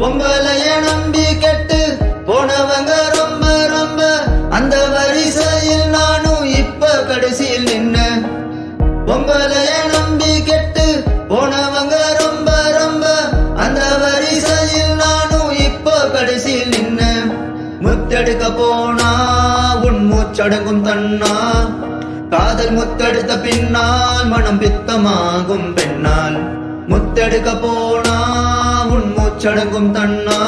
பொம்பளைய நம்பி கெட்டு போனவங்க ரொம்ப ரொம்ப, அந்த வரிசையில் நானும் இப்ப கடைசியில் நின்ன. பொம்பளைய நம்பி கெட்டு போனவங்க ரொம்ப ரொம்ப, அந்த வரிசையில் நானும் இப்ப கடைசியில் நின்ன. முத்தெடுக்க போனா உன் மூச்சடங்கும் தன்னா, காதல் முத்தெடுத்த பின்னால் மனம் பித்தமாகும் பெண்ணால். முத்தெடுக்க போனா உன் மூச்சடங்கும் தன்னா,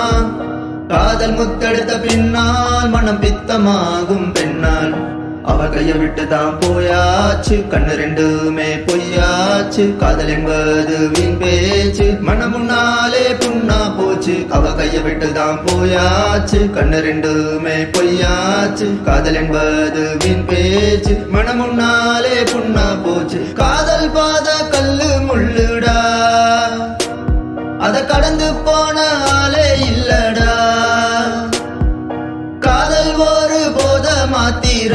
காதல் முத்தெடுத்த பின்னால் மனம் பித்தமாகும் பெண்ணால். அவ கைய விட்டுதான் போயாச்சு, கண்ணு ரெண்டுமே பொய்யாச்சு. காதல் என்பது வீண் பேச்சு, மனம் முன்னாலே புண்ணா போச்சு. அவ கைய விட்டுதான் போயாச்சு, கண்ணு ரெண்டுமே பொய்யாச்சு. காதல் என்பது வீண் பேச்சு, மனம் முன்னாலே புண்ணா போச்சு. காதல் பாத கல்லு முள்ளுடா, அத கடந்து போன ஆளே இல்லடா. காதல் ஒரு போத மாத்திர